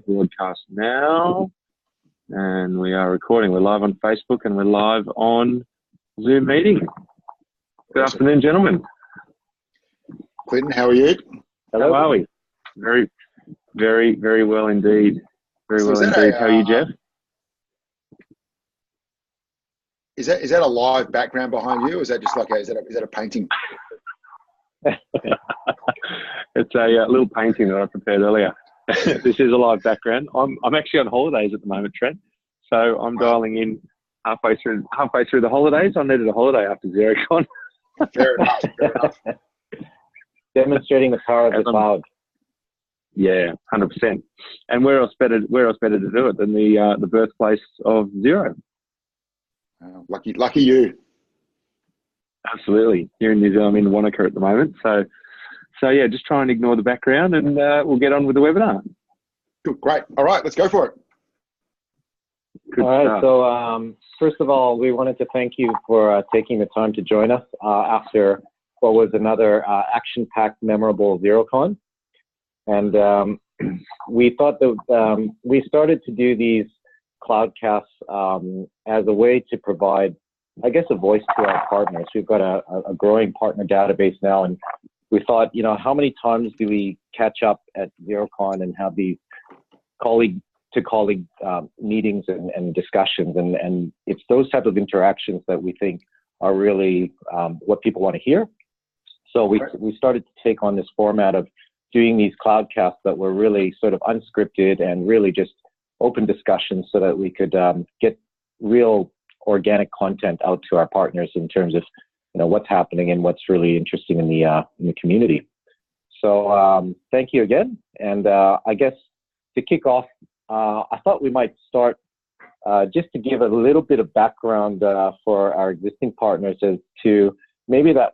broadcast now, and we are recording. We're live on Facebook and we're live on Zoom meeting. Good afternoon, gentlemen. Clinton, how are you? Hello. How are we? Very, very, very well indeed. Very well indeed. How are you, Jeff? Is that a live background behind you, or is that just like is that a painting? It's a little painting that I prepared earlier. This is a live background. I'm actually on holidays at the moment, Trent. So I'm dialing in halfway through the holidays. I needed a holiday after Xerocon. Fair enough. Fair enough. Demonstrating the power of the cloud. Yeah, 100%. And where else better to do it than the birthplace of Xero? Lucky you. Absolutely. Here in New Zealand, I'm in Wanaka at the moment. So yeah, just try and ignore the background and we'll get on with the webinar. Good, great. All right, let's go for it. Good all right, stuff. So first of all, we wanted to thank you for taking the time to join us after what was another action-packed, memorable Xerocon. And we thought that we started to do these Cloudcasts as a way to provide, I guess, a voice to our partners. We've got a growing partner database now, and we thought, how many times do we catch up at Xerocon and have these colleague-to-colleague meetings and discussions, and it's those type of interactions that we think are really what people want to hear. So we started to take on this format of doing these Cloudcasts that were really sort of unscripted and really just open discussions so that we could get real organic content out to our partners in terms of what's happening and what's really interesting in the community. So thank you again. And I guess to kick off, I thought we might start just to give a little bit of background for our existing partners as to maybe that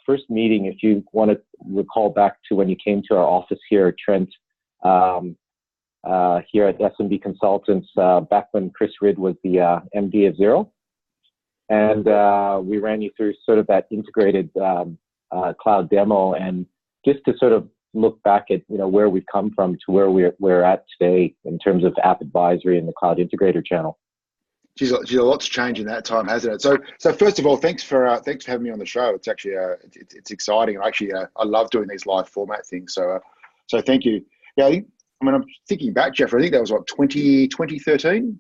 first meeting, if you want to recall back to when you came to our office here, Trent, here at SMB Consultants, back when Chris Ridd was the MD of Xero. And we ran you through sort of that integrated cloud demo, and just to sort of look back at where we've come from to where we're at today in terms of app advisory and the Cloud Integrator channel. Geez, a lot's changed in that time, hasn't it? So first of all, thanks for having me on the show. It's actually it's exciting, and actually I love doing these live format things. So thank you. Yeah, I'm thinking back, Jeff. I think that was what 2013.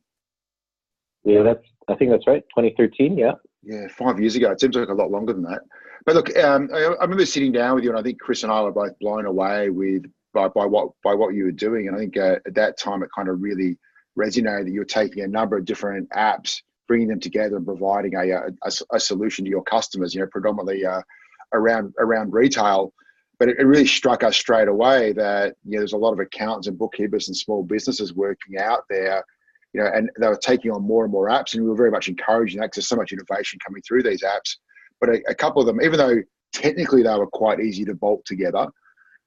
Yeah, I think that's right. 2013. Yeah. Yeah, 5 years ago. It seems like a lot longer than that. But look, I remember sitting down with you, and I think Chris and I were both blown away by what you were doing. And I think at that time it kind of really resonated that you were taking a number of different apps, bringing them together and providing a solution to your customers, predominantly around retail. But it really struck us straight away that there's a lot of accountants and bookkeepers and small businesses working out there, and they were taking on more and more apps, and we were very much encouraging that because there's so much innovation coming through these apps. But a couple of them, even though technically they were quite easy to bolt together,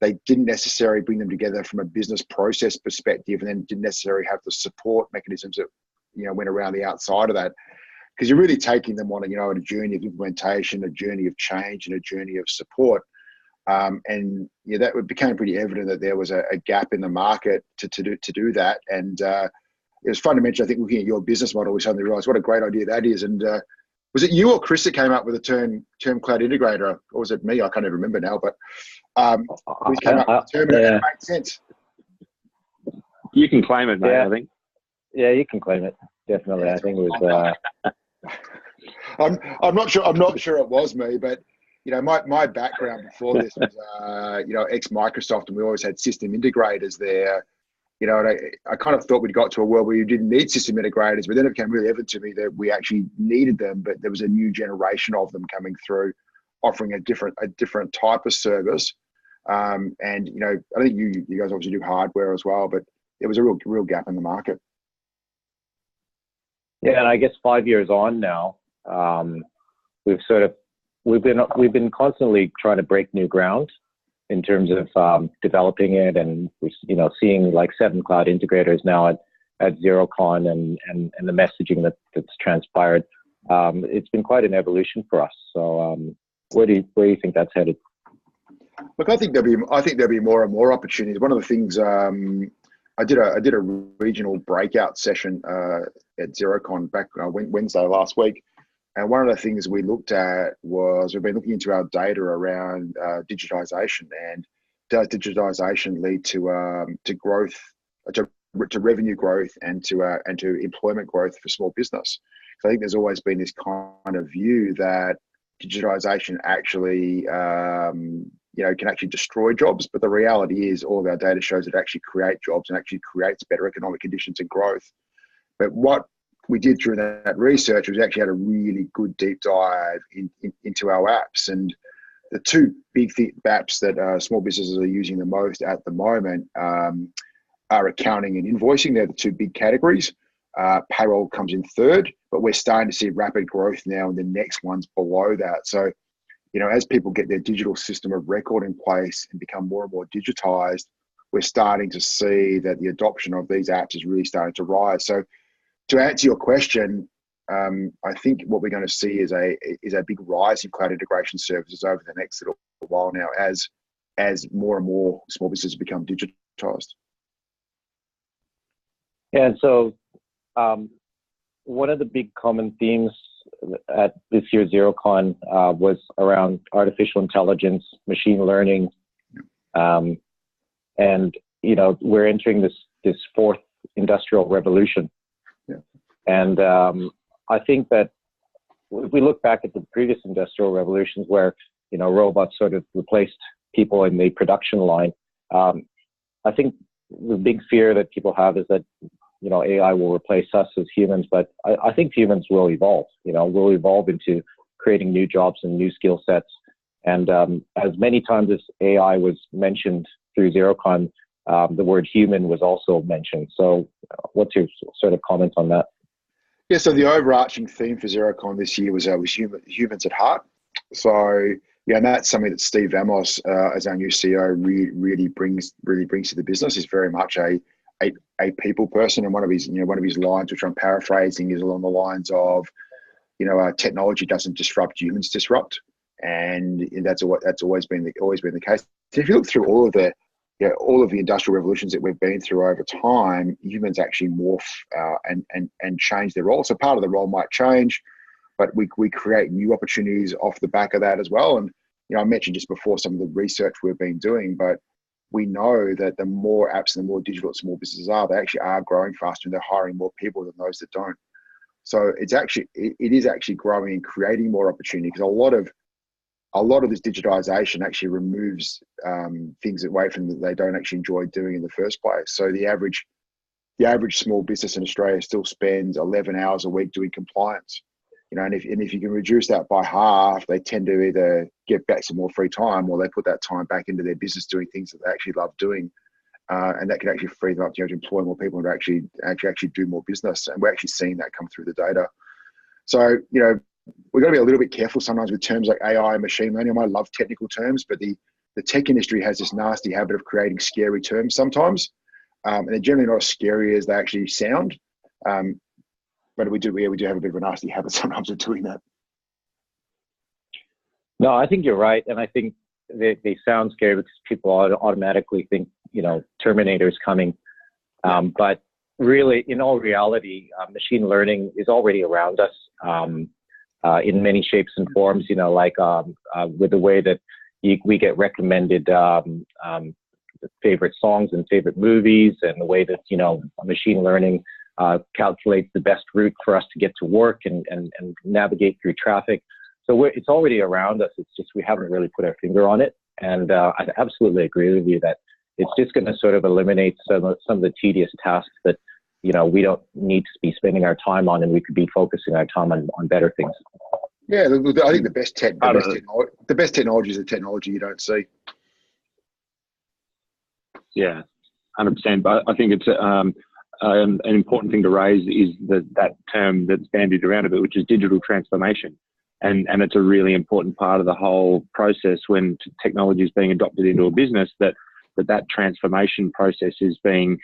they didn't necessarily bring them together from a business process perspective, and then didn't necessarily have the support mechanisms that went around the outside of that. Because you're really taking them on a journey of implementation, a journey of change, and a journey of support. And that became pretty evident that there was a gap in the market to do that. And it was fun to mention, I think, looking at your business model, we suddenly realized what a great idea that is. And was it you or Chris that came up with the term Cloud Integrator, or was it me? I can't even remember now, but we came up with the term, and it made sense. You can claim it, mate, I think. Yeah, you can claim it. Definitely. I think it was I'm not sure it was me, but my background before this was ex-Microsoft, and we always had system integrators there. And I kind of thought we'd got to a world where you didn't need system integrators, but then it became really evident to me that we actually needed them, but there was a new generation of them coming through, offering a different type of service. And I think you guys obviously do hardware as well, but there was a real gap in the market. Yeah, and I guess 5 years on now, we've been constantly trying to break new ground in terms of developing it, and we're seeing like 7 cloud integrators now at Xerocon, and the messaging that's transpired. It's been quite an evolution for us. So where do you think that's headed? Look, I think there'll be more and more opportunities. One of the things I did a regional breakout session at Xerocon back Wednesday last week, and one of the things we looked at was we've been looking into our data around digitization, and does digitization lead to growth, to revenue growth, and to employment growth for small business? So I think there's always been this kind of view that digitization actually can actually destroy jobs, but the reality is all of our data shows it actually creates jobs and actually creates better economic conditions and growth. But what we did through that research was actually had a really good deep dive into our apps, and the two big apps that small businesses are using the most at the moment are accounting and invoicing. They're the two big categories. Payroll comes in third, but we're starting to see rapid growth now, and the next one's below that. So, as people get their digital system of record in place and become more and more digitized, we're starting to see that the adoption of these apps is really starting to rise. So, to answer your question, I think what we're going to see is a big rise in cloud integration services over the next little while now, as more and more small businesses become digitized. Yeah, and so one of the big common themes at this year's Xerocon was around artificial intelligence, machine learning, and we're entering this fourth industrial revolution. Yeah. And I think that if we look back at the previous industrial revolutions where robots sort of replaced people in the production line, I think the big fear that people have is that AI will replace us as humans, but I think humans will evolve. We'll evolve into creating new jobs and new skill sets. And as many times as AI was mentioned through Xerocon, the word human was also mentioned. So what's your sort of comment on that? Yeah, so the overarching theme for Xerocon this year was humans at heart. So and that's something that Steve Vamos, as our new CEO, really brings to the business. Is very much a people person, and one of his lines, which I'm paraphrasing, is along the lines of, technology doesn't disrupt, humans disrupt, and that's always been the case. So if you look through all of the industrial revolutions that we've been through over time, humans actually morph and change their role. So part of the role might change, but we create new opportunities off the back of that as well. And I mentioned just before some of the research we've been doing, but we know that the more apps and the more digital small businesses are, they actually are growing faster, and they're hiring more people than those that don't. So it is actually growing and creating more opportunity, because a lot of this digitization actually removes things away from that they don't actually enjoy doing in the first place. So the average small business in Australia still spends 11 hours a week doing compliance. And if you can reduce that by half, they tend to either get back some more free time, or they put that time back into their business doing things that they actually love doing, and that can actually free them up to employ more people and to actually do more business. And we're actually seeing that come through the data. So we've got to be a little bit careful sometimes with terms like AI and machine learning. I love technical terms, but the tech industry has this nasty habit of creating scary terms sometimes, and they're generally not as scary as they actually sound. But we do have a bit of a nasty habit sometimes of doing that. No, I think you're right. And I think they sound scary because people automatically think, Terminator's coming. But really, in all reality, machine learning is already around us in many shapes and forms, like with the way that we get recommended favorite songs and favorite movies, and the way that, machine learning calculates the best route for us to get to work and navigate through traffic. So it's already around us. It's just we haven't really put our finger on it. And I absolutely agree with you that it's just going to sort of eliminate some of the tedious tasks that we don't need to be spending our time on, and we could be focusing our time on better things. Yeah, I think the best technology is the technology you don't see. Yeah, 100%. But I think it's an important thing to raise is that term that's bandied around a bit, which is digital transformation. And it's a really important part of the whole process when technology is being adopted into a business, that transformation process is being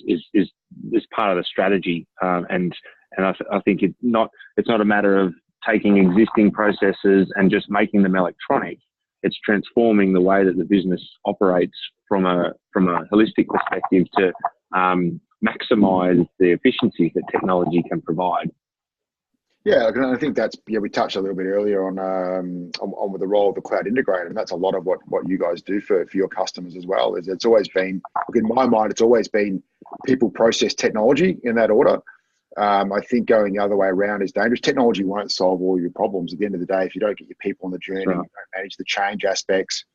is part of the strategy. And I think it's not a matter of taking existing processes and just making them electronic. It's transforming the way that the business operates from a holistic perspective to maximise the efficiencies that technology can provide. Yeah, I think that's, we touched a little bit earlier on with the role of the cloud integrator, and that's a lot of what you guys do for your customers as well. Is it's always been, in my mind, it's always been people, process, technology in that order. I think going the other way around is dangerous. Technology won't solve all your problems. At the end of the day, if you don't get your people on the journey, you don't manage the change aspects,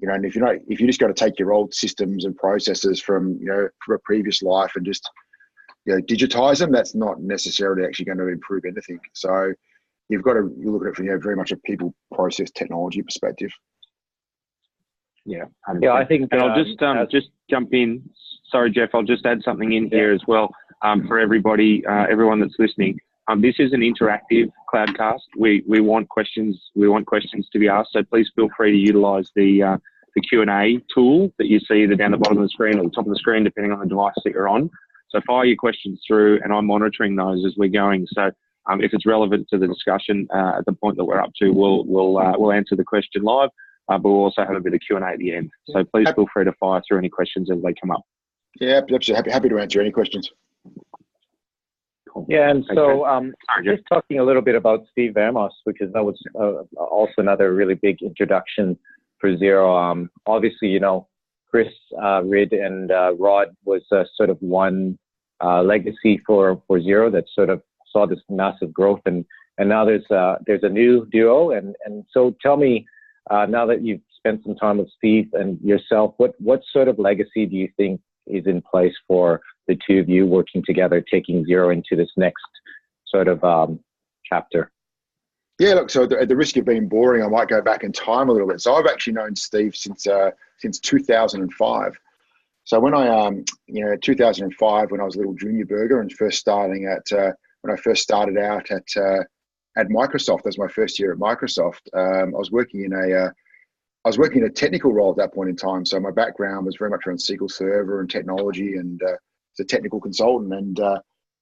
and if you just got to take your old systems and processes from a previous life and just digitize them, that's not necessarily actually going to improve anything. So you've got to look at it from very much a people, process, technology perspective. Yeah, I think, and I'll just jump in. Sorry, Jeff, I'll just add something in here as well for everybody, everyone that's listening. This is an interactive Cloudcast. We want questions. We want questions to be asked. So please feel free to utilise the Q&A tool that you see either down the bottom of the screen or the top of the screen, depending on the device that you're on. So fire your questions through, and I'm monitoring those as we're going. So if it's relevant to the discussion at the point that we're up to, we'll answer the question live, but we'll also have a bit of Q&A at the end. So please feel free to fire through any questions as they come up. Yeah, absolutely. Happy to answer any questions. Cool. Yeah, and so just talking a little bit about Steve Vamos, because that was also another really big introduction for Xero. Obviously, Chris, Rid, and Rod was sort of one legacy for Xero that sort of saw this massive growth, and now there's a new duo. And so tell me, now that you've spent some time with Steve and yourself, what sort of legacy do you think is in place for the two of you working together, taking Xero into this next sort of chapter? Yeah, look, so at the risk of being boring, I might go back in time a little bit. So I've actually known Steve since 2005. So when I 2005, when I was a little junior burger and when I first started out at Microsoft, that was my first year at Microsoft. I was working in a technical role at that point in time. So my background was very much around SQL Server and technology, and as a technical consultant. And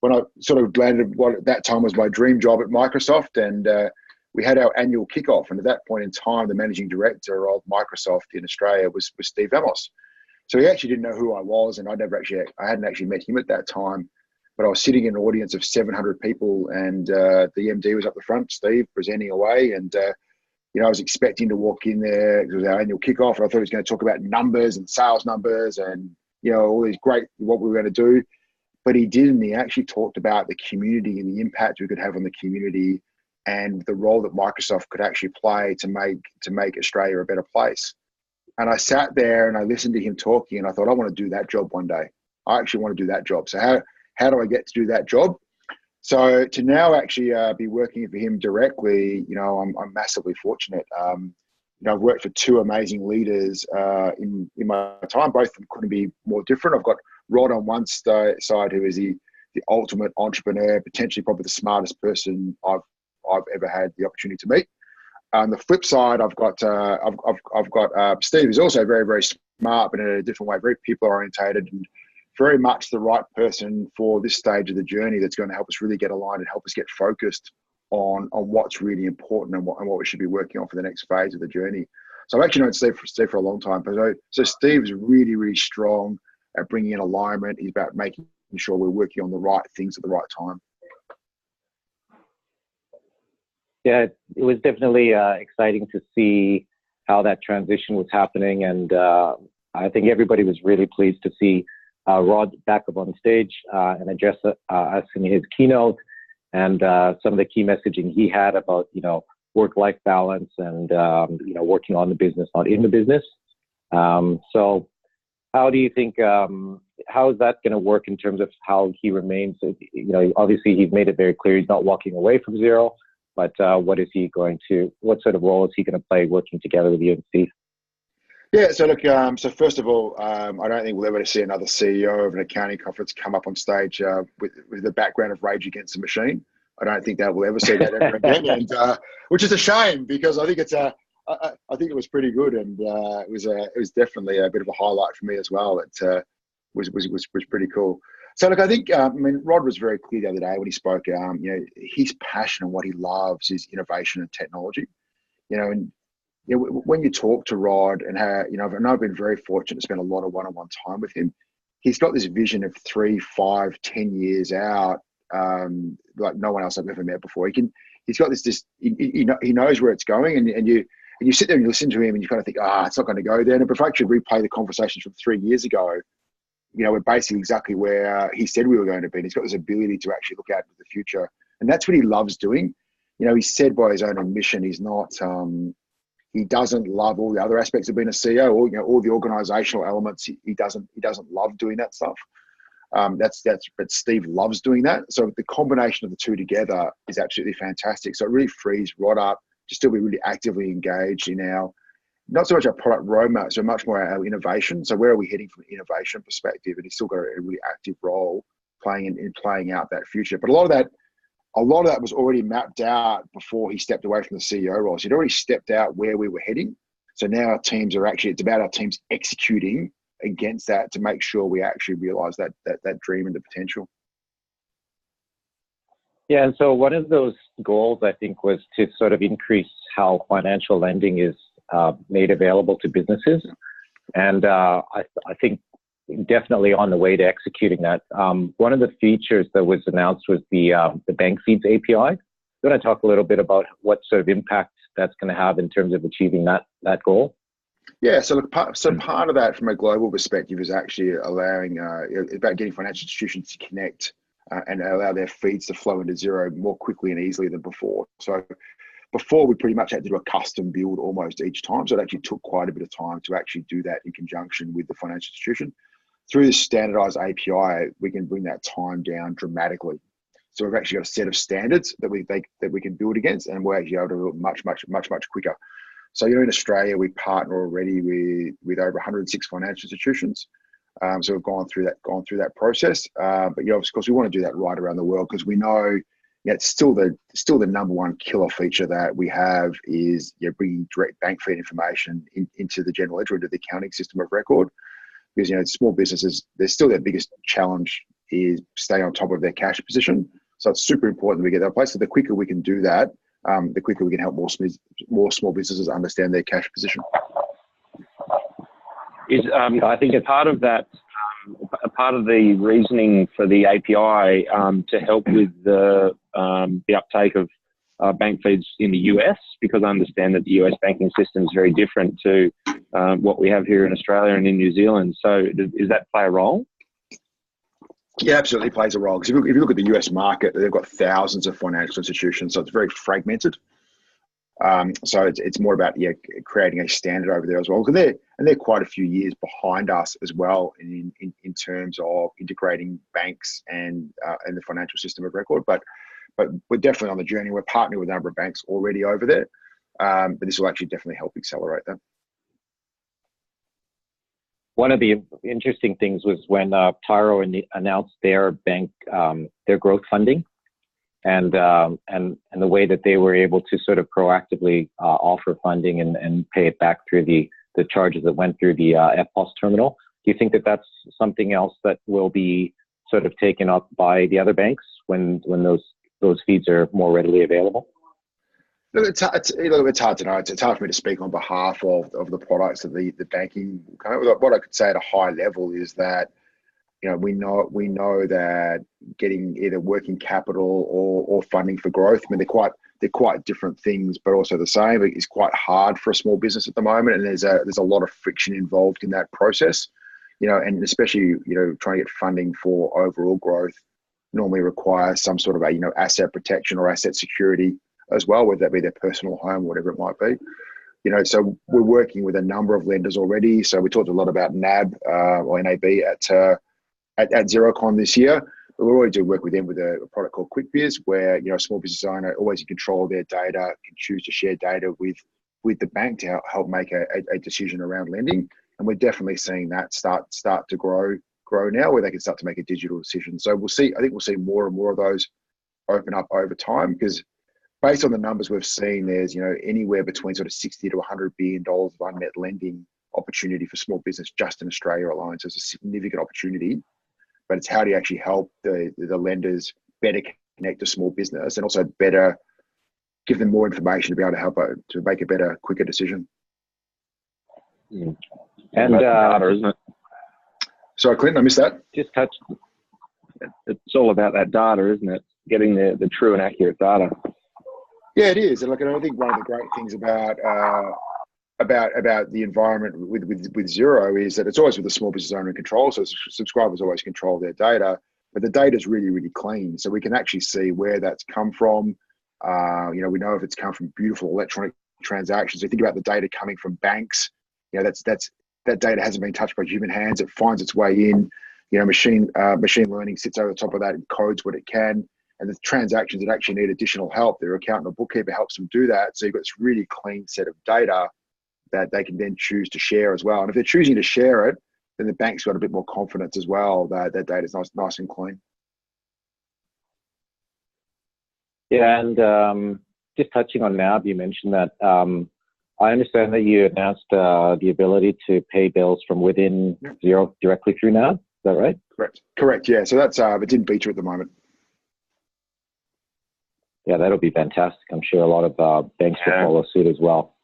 when I sort of landed what at that time was my dream job at Microsoft, and we had our annual kickoff. And at that point in time, the managing director of Microsoft in Australia was Steve Vamos. So he actually didn't know who I was, and I hadn't actually met him at that time. But I was sitting in an audience of 700 people, and the MD was up the front, Steve, presenting away. And I was expecting to walk in there. It was our annual kickoff, and I thought he was going to talk about numbers and sales numbers and all these great what we were going to do. But he didn't. He actually talked about the community and the impact we could have on the community, and the role that Microsoft could actually play to make Australia a better place. And I sat there and I listened to him talking, and I thought, I want to do that job one day. I actually want to do that job. So how do I get to do that job? So to now actually be working for him directly, I'm massively fortunate. I've worked for two amazing leaders in my time. Both of them couldn't be more different. I've got Rod on one side, who is the ultimate entrepreneur, potentially probably the smartest person I've ever had the opportunity to meet. On the flip side, I've got Steve, who's also very, very smart, but in a different way, very people orientated, and very much the right person for this stage of the journey that's going to help us really get aligned and help us get focused on what's really important and what we should be working on for the next phase of the journey. So I've actually known Steve for a long time. So Steve's really, really strong at bringing in alignment. He's about making sure we're working on the right things at the right time. Yeah, it was definitely exciting to see how that transition was happening, and I think everybody was really pleased to see Rod back up on stage and address us in his keynote, and some of the key messaging he had about work-life balance and working on the business, not in the business. So how do you think how is that going to work in terms of how he remains? Obviously he's made it very clear he's not walking away from Xero. But what sort of role is he going to play working together with you and Steve? Yeah, so look, so first of all, I don't think we'll ever see another CEO of an accounting conference come up on stage with the background of Rage Against the Machine. I don't think that we'll ever see that ever again, and which is a shame, because I think I think it was pretty good, and it was definitely a bit of a highlight for me as well. It was pretty cool. So look, I think Rod was very clear the other day when he spoke. His passion and what he loves is innovation and technology. When you talk to Rod, and I've been very fortunate to spend a lot of one-on-one time with him. he's got this vision of 3, 5, 10 years out, like no one else I've ever met before. He's got this he knows where it's going, and you sit there and you listen to him and you kind of think, it's not going to go there. And if I actually replay the conversations from 3 years ago, we're basically exactly where he said we were going to be. And he's got this ability to actually look out into the future. And that's what he loves doing. He said by his own admission, he's not, he doesn't love all the other aspects of being a CEO or, all the organizational elements. He doesn't love doing that stuff. But Steve loves doing that. So the combination of the two together is absolutely fantastic. So it really frees Rod up to still be really actively engaged in not so much our product roadmap, so much more our innovation. So where are we heading from an innovation perspective? And he's still got a really active role playing out that future. But a lot of that was already mapped out before he stepped away from the CEO role. So he'd already stepped out where we were heading. So now our teams it's about our teams executing against that to make sure we actually realize that dream and the potential. Yeah, and so one of those goals, I think, was to sort of increase how financial lending is made available to businesses. And I think definitely on the way to executing that. One of the features that was announced was the bank feeds API. You want to talk a little bit about what sort of impact that's going to have in terms of achieving that goal? Yeah, so look, part of that from a global perspective is actually allowing, about getting financial institutions to connect and allow their feeds to flow into Xero more quickly and easily than before. So before, we pretty much had to do a custom build almost each time. So it actually took quite a bit of time to actually do that in conjunction with the financial institution. Through this standardized API, we can bring that time down dramatically. So we've actually got a set of standards that we can build against, and we're actually able to do it much quicker. So, in Australia, we partner already with over 106 financial institutions. So we've gone through that process. But of course, we want to do that right around the world, because we know it's still the number one killer feature that we have is bringing direct bank feed information into the general ledger, into the accounting system of record. Because small businesses, they're still their biggest challenge is staying on top of their cash position. So it's super important that we get that place. So the quicker we can do that, the quicker we can help more small businesses understand their cash position. I think a part of that, a part of the reasoning for the API to help with the uptake of bank feeds in the US, because I understand that the US banking system is very different to what we have here in Australia and in New Zealand. So does that play a role? Yeah, absolutely plays a role. Because if you look at the US market, they've got thousands of financial institutions, so it's very fragmented. So it's more about creating a standard over there as well. And they're quite a few years behind us as well in terms of integrating banks and the financial system of record. But we're definitely on the journey. We're partnering with a number of banks already over there. But this will actually definitely help accelerate that. One of the interesting things was when Tyro announced their bank, their growth funding, and the way that they were able to sort of proactively offer funding and pay it back through the charges that went through the FPOS terminal. Do you think that that's something else that will be sort of taken up by the other banks when those feeds are more readily available? Look, it's hard to know. It's hard for me to speak on behalf of the products that the banking. What I could say at a high level is that we know that getting either working capital or funding for growth, I mean, they're quite different things, but also the same. It's quite hard for a small business at the moment, and there's a lot of friction involved in that process. And especially trying to get funding for overall growth normally requires some sort of asset protection or asset security as well, whether that be their personal home, whatever it might be. So we're working with a number of lenders already. So we talked a lot about NAB or NAB at Xerocon this year. But we're already doing work with them with a product called QuickBiz, where a small business owner always in control of their data, can choose to share data with the bank to help make a decision around lending. And we're definitely seeing that start to grow now, where they can start to make a digital decision. So we'll see. I think we'll see more and more of those open up over time, because based on the numbers we've seen, there's anywhere between sort of $60 to $100 billion of unmet lending opportunity for small business just in Australia alone. So it's a significant opportunity, but it's how do you actually help the lenders better connect to small business and also better give them more information to be able to help to make a better, quicker decision. And harder, isn't it? Sorry, Clinton, I missed that. Just touch. It's all about that data, isn't it? Getting the true and accurate data. Yeah, it is. And I think one of the great things about the environment with Xero is that it's always with the small business owner in control. So subscribers always control their data, but the data is really, really clean. So we can actually see where that's come from. We know if it's come from beautiful electronic transactions. So think about the data coming from banks. That data hasn't been touched by human hands. It finds its way in. Machine learning sits over the top of that and codes what it can. And the transactions that actually need additional help, their accountant or bookkeeper helps them do that. So you've got this really clean set of data that they can then choose to share as well. And if they're choosing to share it, then the bank's got a bit more confidence as well that that data is nice and clean. Yeah, and just touching on NAB, you mentioned that. I understand that you announced the ability to pay bills from within Xero directly through NAB. Is that right? Correct. Yeah. So that's it's in beta at the moment. Yeah, that'll be fantastic. I'm sure a lot of banks will follow suit as well.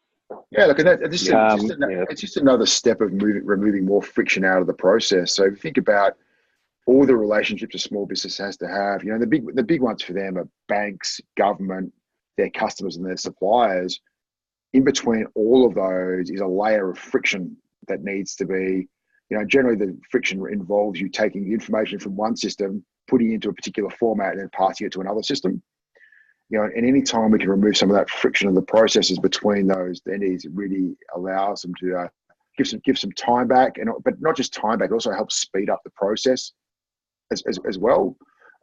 Yeah, look, it's just another step of removing more friction out of the process. So if you think about all the relationships a small business has to have, the big ones for them are banks, government, their customers and their suppliers. In between all of those is a layer of friction that needs to be, generally the friction involves you taking information from one system, putting it into a particular format and then passing it to another system. And any time we can remove some of that friction of the processes between those entities, it really allows them to give some time back, but not just time back, it also helps speed up the process as well.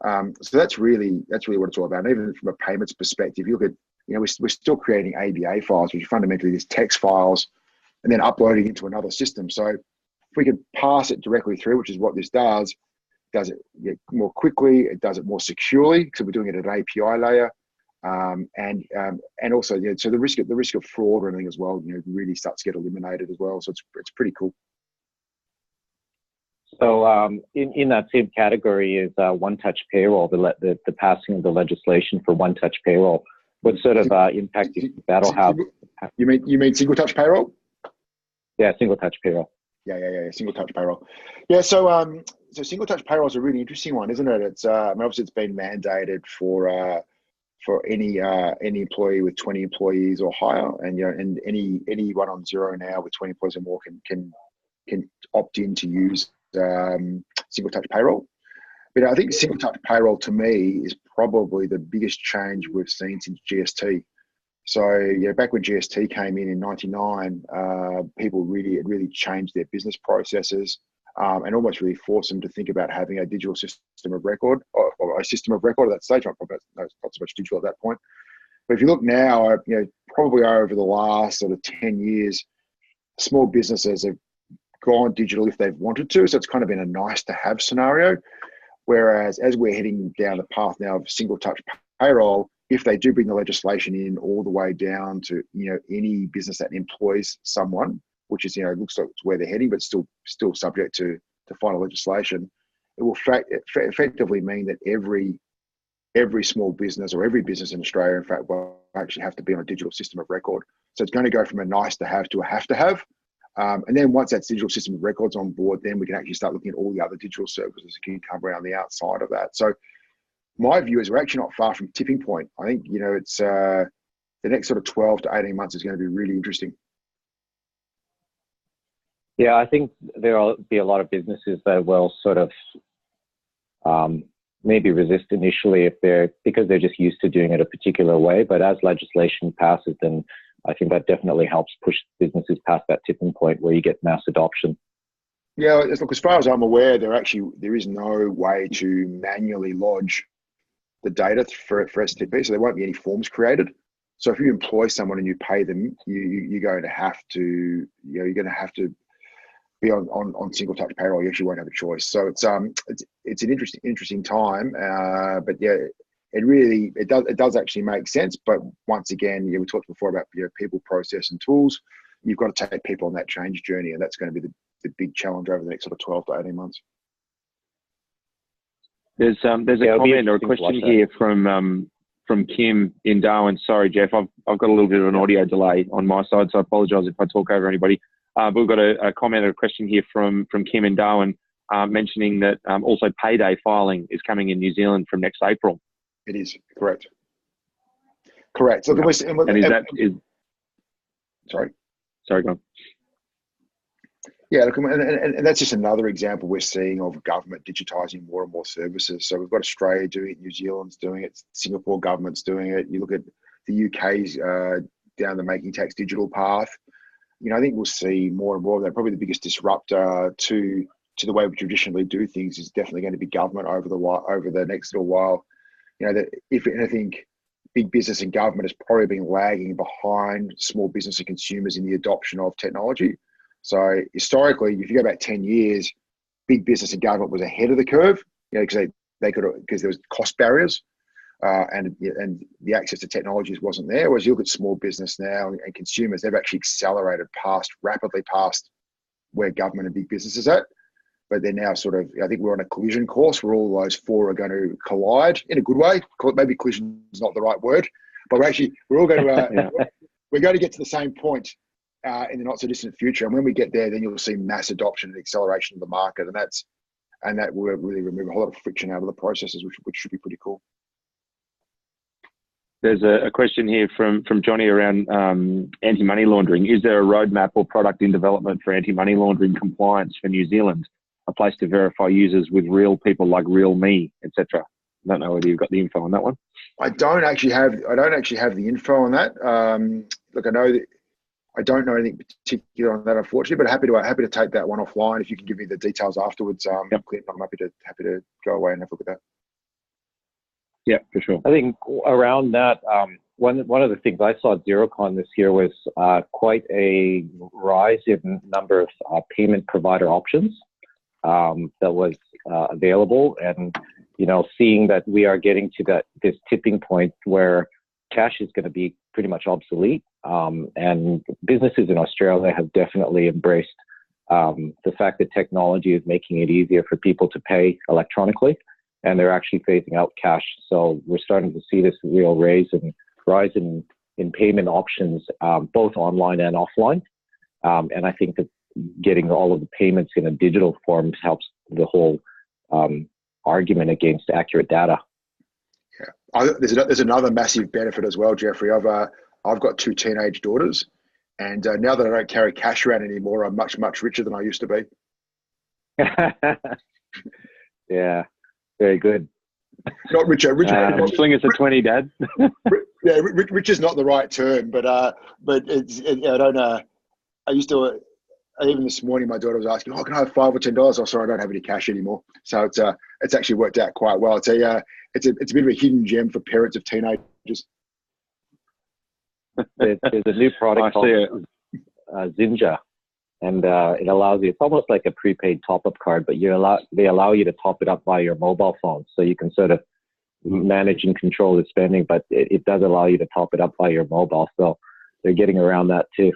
So that's really what it's all about. And even from a payments perspective, you look at, we're still creating ABA files, which are fundamentally these text files, and then uploading into another system. So if we could pass it directly through, which is what this does it more quickly, it does it more securely, because we're doing it at an API layer. And also, so the risk of fraud or anything as well, really starts to get eliminated as well. So it's pretty cool. So in that same category is one-touch payroll, the passing of the legislation for one-touch payroll. What sort of impact that'll have? You mean single-touch payroll? Yeah, single-touch payroll. Yeah, single-touch payroll. Yeah, so single-touch payroll is a really interesting one, isn't it? It's obviously it's been mandated for any employee with 20 employees or higher, and and anyone on Xero now with 20 employees or more can opt in to use single touch payroll. But I think single touch payroll to me is probably the biggest change we've seen since GST. So back when GST came in '99, people really changed their business processes. And almost really force them to think about having a digital system of record, or a system of record at that stage. Not so much digital at that point. But if you look now, probably over the last sort of 10 years, small businesses have gone digital if they've wanted to. So it's kind of been a nice to have scenario. Whereas as we're heading down the path now of single touch payroll, if they do bring the legislation in all the way down to, any business that employs someone, which is, looks like it's where they're heading, but still subject to final legislation, it will effectively mean that every small business or every business in Australia, in fact, will actually have to be on a digital system of record. So it's going to go from a nice to have to a have to have. And then once that digital system of records on board, then we can actually start looking at all the other digital services that can come around the outside of that. So my view is we're actually not far from tipping point. I think, it's the next sort of 12 to 18 months is going to be really interesting. Yeah, I think there'll be a lot of businesses that will sort of maybe resist initially because they're just used to doing it a particular way. But as legislation passes, then I think that definitely helps push businesses past that tipping point where you get mass adoption. Yeah, look, as far as I'm aware, there is no way to manually lodge the data for STP, so there won't be any forms created. So if you employ someone and you pay them, you're going to have to be on single touch payroll. You actually won't have a choice. So it's an interesting time, but yeah, it does actually make sense. But once again, we talked before about people, process, and tools. You've got to take people on that change journey, and that's going to be the big challenge over the next sort of 12 to 18 months. There's a comment or a question here from Kim in Darwin. Sorry, Jeff, I've got a little bit of an audio delay on my side, so I apologise if I talk over anybody. But we've got a comment or a question here from Kim in Darwin. mentioning that also payday filing is coming in New Zealand from next April. It is, correct. Correct. So, sorry, go on. Yeah, look, and that's just another example we're seeing of government digitising more and more services. So we've got Australia doing it, New Zealand's doing it, Singapore government's doing it. You look at the UK's down the Making Tax Digital path. You know, I think we'll see more and more of that. Probably the biggest disruptor to the way we traditionally do things is definitely going to be government over the next little while. You know, that if anything, big business and government has probably been lagging behind small business and consumers in the adoption of technology. So historically, if you go back 10 years, big business and government was ahead of the curve, you know, because there was cost barriers and the access to technologies wasn't there. Whereas you look at small business now and consumers, they've actually accelerated rapidly past where government and big business is at. But they're now I think we're on a collision course where all those four are going to collide in a good way. Maybe collision is not the right word, but we're all going to, we're going to get to the same point in the not so distant future. And when we get there, then you'll see mass adoption and acceleration of the market. And that will really remove a whole lot of friction out of the processes, which should be pretty cool. There's a question here from Johnny around anti-money laundering. Is there a roadmap or product in development for anti-money laundering compliance for New Zealand? A place to verify users with real people like Real Me, etc. I don't know whether you've got the info on that one. I don't actually have the info on that. Look, I know that I don't know anything particular on that, unfortunately, but happy to take that one offline. If you can give me the details afterwards, yep. Clint, I'm happy to go away and have a look at that. Yeah, for sure. I think around that, one of the things I saw at Xerocon this year was quite a rise in number of payment provider options that was available, and seeing that we are getting to this tipping point where cash is going to be pretty much obsolete, and businesses in Australia have definitely embraced the fact that technology is making it easier for people to pay electronically, and they're actually phasing out cash. So we're starting to see this real rise in payment options, both online and offline, and I think that getting all of the payments in a digital form helps the whole argument against accurate data. Yeah, there's another massive benefit as well, Jeffrey. I've got two teenage daughters, and now that I don't carry cash around anymore, I'm much richer than I used to be. Yeah, very good. Not richer. Sling us a 20, Dad. Yeah, rich is not the right term, but I don't know. I used to. Even this morning, my daughter was asking, "Oh, can I have $5 or $10?" Oh, sorry, I don't have any cash anymore. So it's actually worked out quite well. It's a bit of a hidden gem for parents of teenagers. There's a new product called Zinja, and it allows you. It's almost like a prepaid top-up card, but they allow you to top it up by your mobile phone, so you can sort of manage and control the spending. But it does allow you to top it up by your mobile, so they're getting around that too.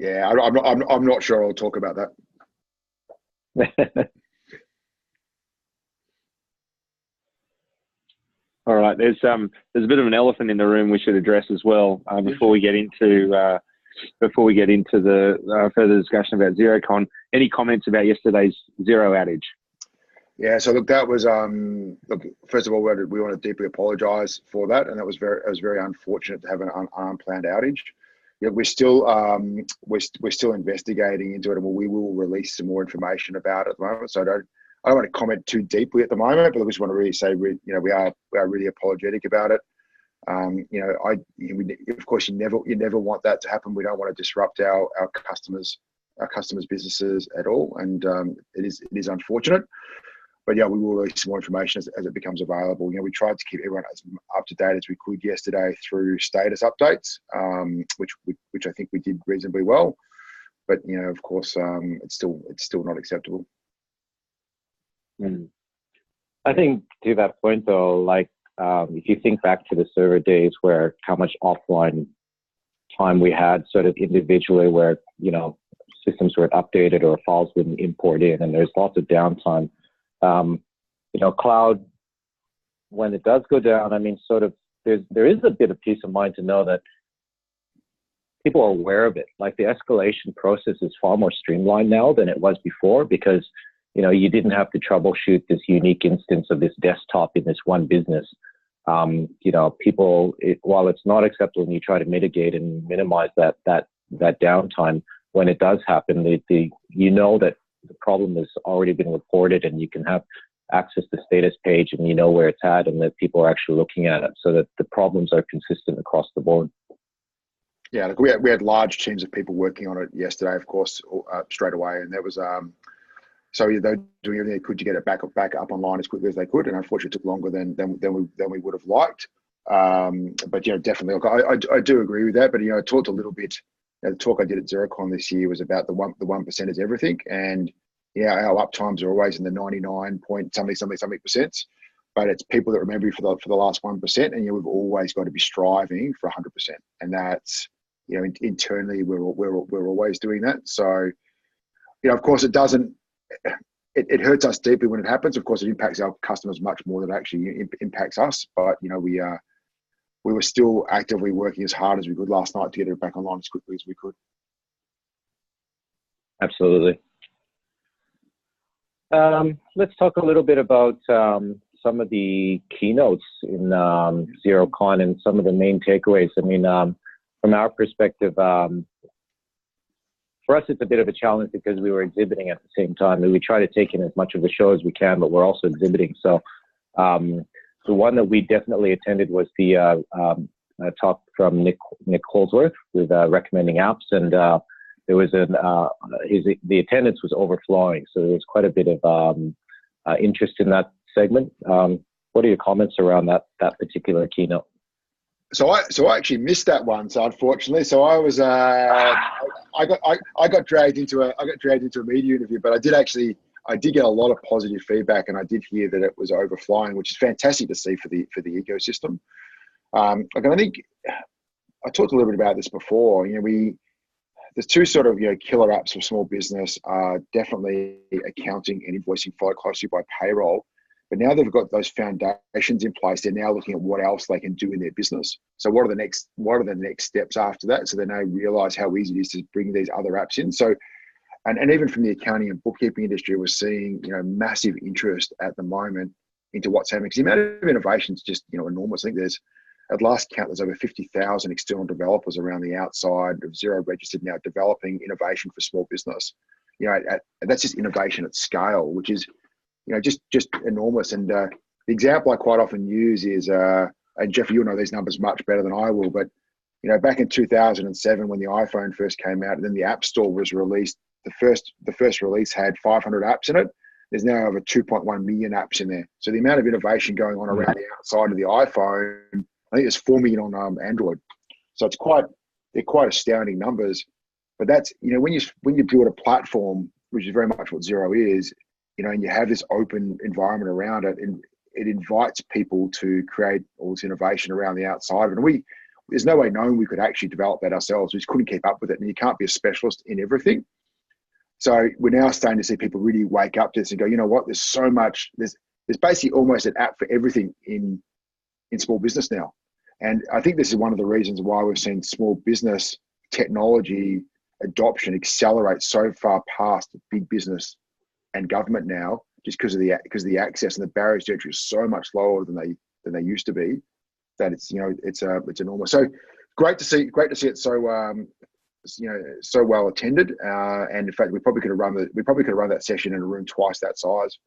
Yeah, I'm not sure I'll talk about that. All right, there's a bit of an elephant in the room we should address as well before we get into the further discussion about Xerocon. Any comments about yesterday's Xero outage? Yeah, so look, that was first of all, we want to deeply apologise for that, and it was very unfortunate to have an unplanned outage. Yeah, we're still investigating into it, and we will release some more information about it at the moment. So I don't want to comment too deeply at the moment, but I just want to really say we are really apologetic about it. Of course you never want that to happen. We don't want to disrupt our customers' businesses at all, and it is unfortunate. But yeah, we will release more information as it becomes available. We tried to keep everyone as up to date as we could yesterday through status updates, which I think we did reasonably well. But of course, it's still not acceptable. I think to that point though, like if you think back to the server days where how much offline time we had sort of individually where systems weren't updated or files wouldn't import in, and there's lots of downtime. Cloud, when it does go down, I mean, sort of, there is a bit of peace of mind to know that people are aware of it. Like the escalation process is far more streamlined now than it was before, because, you didn't have to troubleshoot this unique instance of this desktop in this one business. People, while it's not acceptable, and you try to mitigate and minimize that downtime, when it does happen, that the problem has already been reported, and you can have access to the status page, and where it's at, and that people are actually looking at it, so that the problems are consistent across the board. Yeah, look, we had large teams of people working on it yesterday, of course, straight away, and there was so they were doing everything they could to get it back up online as quickly as they could, and unfortunately, it took longer than we would have liked. But definitely, look, I do agree with that. But I talked a little bit. The talk I did at Xerocon this year was about the 1% is everything, and our uptimes are always in the 99 point something percent. But it's people that remember you for the last 1%, and we've always got to be striving for 100%, and that's internally we're always doing that. So of course it doesn't. It hurts us deeply when it happens. Of course, it impacts our customers much more than it actually impacts us. But we were still actively working as hard as we could last night to get it back online as quickly as we could. Absolutely. Let's talk a little bit about some of the keynotes in Xerocon and some of the main takeaways. I mean, from our perspective, for us, it's a bit of a challenge because we were exhibiting at the same time. And we try to take in as much of the show as we can, but we're also exhibiting. So the one that we definitely attended was the talk from Nick Holsworth with recommending apps. And there was the attendance was overflowing. So there was quite a bit of interest in that segment. What are your comments around that particular keynote? So I actually missed that one. So unfortunately, I was I got dragged into a media interview, but I did get a lot of positive feedback, and I did hear that it was overflowing, which is fantastic to see for the ecosystem. I think I talked a little bit about this before. There's two sort of killer apps for small business are definitely accounting and invoicing, followed closely by payroll. But now they've got those foundations in place. They're now looking at what else they can do in their business. So what are the next steps after that? So they now realize how easy it is to bring these other apps in. So, and even from the accounting and bookkeeping industry, we're seeing massive interest at the moment into what's happening. Because the amount of innovation is just enormous. I think there's, at last count, there's over 50,000 external developers around the outside of Xero registered now developing innovation for small business. That's just innovation at scale, which is just enormous. And the example I quite often use is, and Jeff, you'll know these numbers much better than I will, but back in 2007 when the iPhone first came out and then the App Store was released, the first release had 500 apps in it. There's now over 2.1 million apps in there. So the amount of innovation going on around the outside of the iPhone, I think there's 4 million on Android. So they're quite astounding numbers. But that's when you build a platform, which is very much what Xero is, and you have this open environment around it, and it invites people to create all this innovation around the outside. And there's no way known we could actually develop that ourselves. We just couldn't keep up with it. And you can't be a specialist in everything. So we're now starting to see people really wake up to this and go, what? There's so much. There's basically almost an app for everything in small business now. And I think this is one of the reasons why we've seen small business technology adoption accelerate so far past big business and government now, just because of the access and the barriers to entry is so much lower than they used to be, that it's enormous. So great to see it so well attended. And in fact, we probably could have run that session in a room twice that size.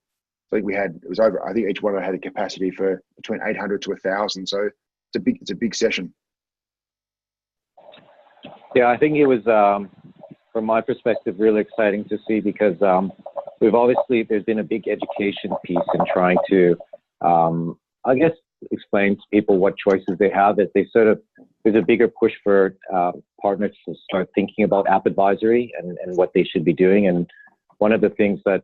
I think I think each one had a capacity for between 800 to 1,000. So it's a big session. Yeah, I think it was, from my perspective, really exciting to see because there's been a big education piece in trying to, I guess, explain to people what choices they have. That there's a bigger push for partners to start thinking about app advisory and what they should be doing. And one of the things that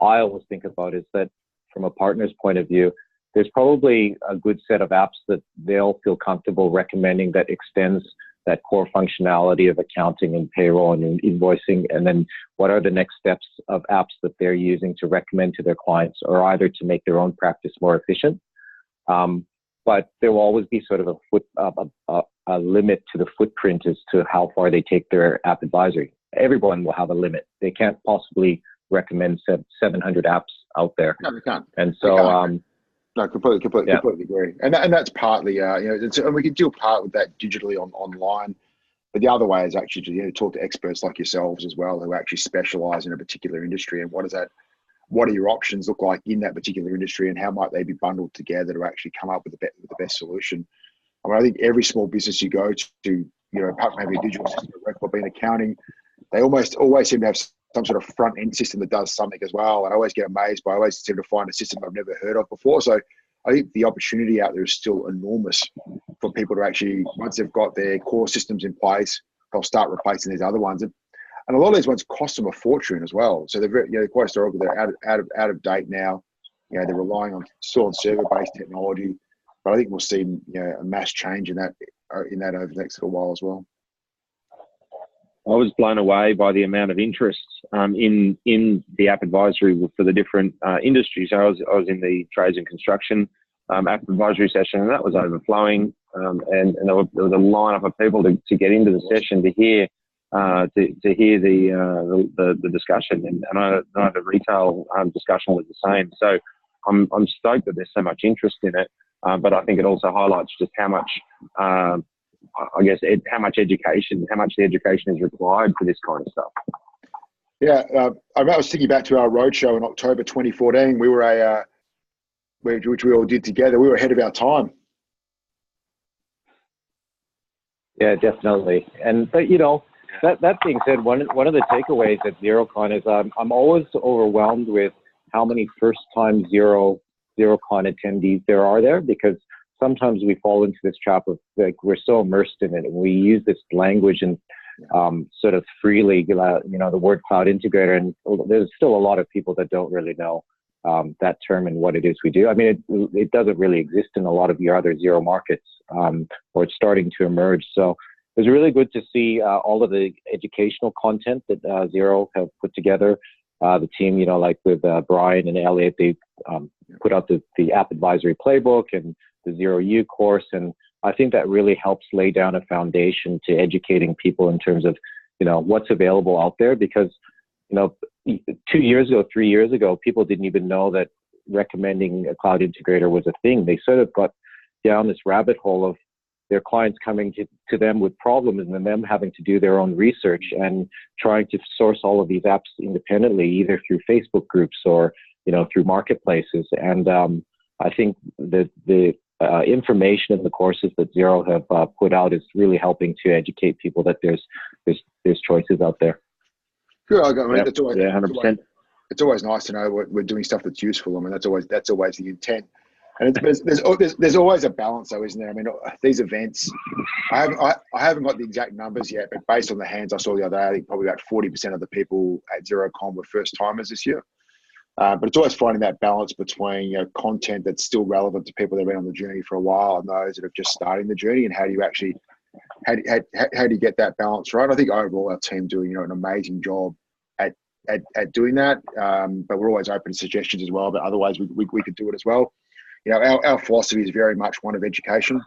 I always think about is that from a partner's point of view, there's probably a good set of apps that they'll feel comfortable recommending that extends that core functionality of accounting and payroll and invoicing. And then what are the next steps of apps that they're using to recommend to their clients, or either to make their own practice more efficient. But there will always be sort of a limit to the footprint as to how far they take their app advisory. Everyone will have a limit. They can't possibly recommend 700 apps out there. No, we can't. And so, no, completely agree. And that's partly, and we can deal part with that digitally online. But the other way is actually to talk to experts like yourselves as well, who actually specialize in a particular industry, and what do your options look like in that particular industry, and how might they be bundled together to actually come up with the best solution. I mean, I think every small business you go to, apart from having a digital system of record, being accounting, they almost always seem to have some sort of front end system that does something as well. And I always get amazed by, I always seem to find a system I've never heard of before. So I think the opportunity out there is still enormous for people to actually, once they've got their core systems in place, they'll start replacing these other ones. And a lot of these ones cost them a fortune as well. So they're quite historical. They're out of date now. They're relying on server-based technology. But I think we'll see a mass change in that over the next little while as well. I was blown away by the amount of interest in the app advisory for the different industries. So I was in the trades and construction app advisory session, and that was overflowing. And there was a lineup of people to get into the session to hear the discussion. And I know the retail discussion was the same. So I'm stoked that there's so much interest in it. But I think it also highlights just how much, how much the education is required for this kind of stuff. Yeah, I was thinking back to our roadshow in October 2014. We were which we all did together. We were ahead of our time. Yeah, definitely. But that being said, one of the takeaways at Xerocon is I'm always overwhelmed with how many first-time Xerocon attendees there are there, because sometimes we fall into this trap of we're so immersed in it and we use this language and sort of freely, the word cloud integrator, and there's still a lot of people that don't really know that term and what it is we do. I mean, it doesn't really exist in a lot of your other Xero markets, or it's starting to emerge. So it was really good to see all of the educational content that Xero have put together. The team, like with Brian and Elliot, they put out the app advisory playbook and the Xero U course. And I think that really helps lay down a foundation to educating people in terms of, what's available out there. Because, 2 years ago, 3 years ago, people didn't even know that recommending a cloud integrator was a thing. They sort of got down this rabbit hole of their clients coming to them with problems and then them having to do their own research and trying to source all of these apps independently, either through Facebook groups or, through marketplaces. And I think that the information in the courses that Xero have put out is really helping to educate people that there's choices out there. Good. I mean, that's always, 100%. It's always nice to know we're doing stuff that's useful. I mean, that's always the intent. And there's always a balance, though, isn't there? I mean, these events, I haven't got the exact numbers yet, but based on the hands I saw the other day, I think probably about 40% of the people at Xerocon were first timers this year. But it's always finding that balance between content that's still relevant to people that have been on the journey for a while and those that have just starting the journey, and how do you actually how do you get that balance right? I think overall our team doing an amazing job at doing that. But we're always open to suggestions as well. But otherwise, we could do it as well. Our philosophy is very much one of education.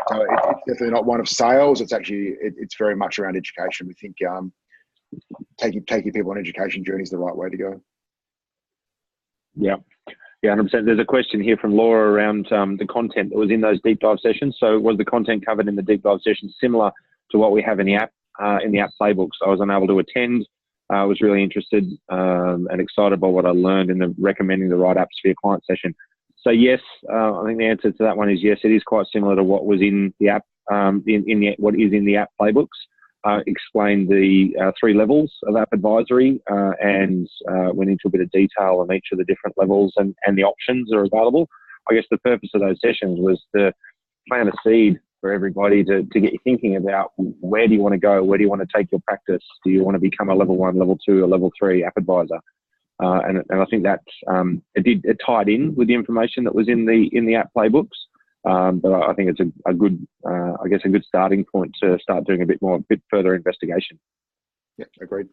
So it's definitely not one of sales. It's actually it's very much around education. We think taking people on education journey is the right way to go. Yeah, 100%. There's a question here from Laura around the content that was in those deep dive sessions. So was the content covered in the deep dive sessions similar to what we have in the app playbooks? I was unable to attend. I was really interested and excited by what I learned in the recommending the right apps for your client session. So yes, I think the answer to that one is yes. It is quite similar to what was in the app, what is in the app playbooks. Explained the 3 levels of app advisory and went into a bit of detail on each of the different levels and the options that are available. I guess the purpose of those sessions was to plant a seed for everybody to get you thinking about where do you want to go, where do you want to take your practice, do you want to become a level 1, level 2, or level 3 app advisor? And I think that it tied in with the information that was in the app playbooks. But I think it's a good starting point to start doing a bit further investigation. Yeah, agreed.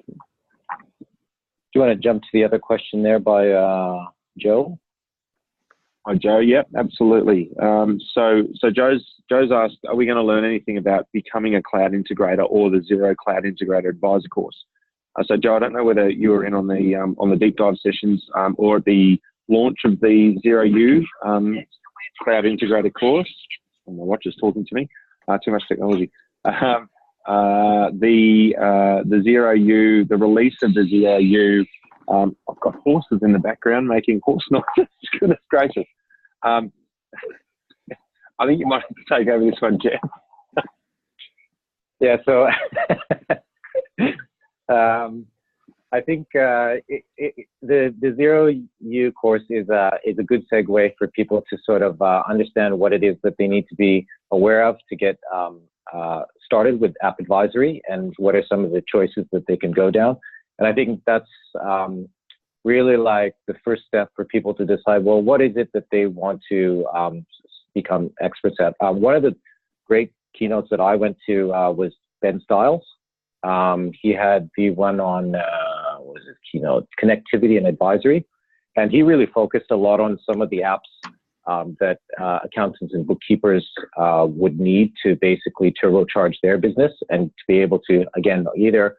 Do you want to jump to the other question there by Joe? Hi, Joe. Yep, absolutely. So Joe's asked, are we going to learn anything about becoming a cloud integrator or the Xero Cloud Integrator Advisor course? So Joe, I don't know whether you were in on the deep dive sessions or the launch of the Xero U cloud integrated course. Oh, my watch is talking to me. Too much technology. The Xero U, the release of the Xero U. I've got horses in the background making horse noises. Goodness gracious. I think you might have to take over this one, Jeff. Yeah, so I think the Xero U course is a good segue for people to sort of understand what it is that they need to be aware of to get started with App Advisory, and what are some of the choices that they can go down. And I think that's really like the first step for people to decide, well, what is it that they want to become experts at? One of the great keynotes that I went to was Ben Stiles. He had the one on, what was his keynote? Connectivity and advisory. And he really focused a lot on some of the apps that accountants and bookkeepers would need to basically turbocharge their business, and to be able to, again, either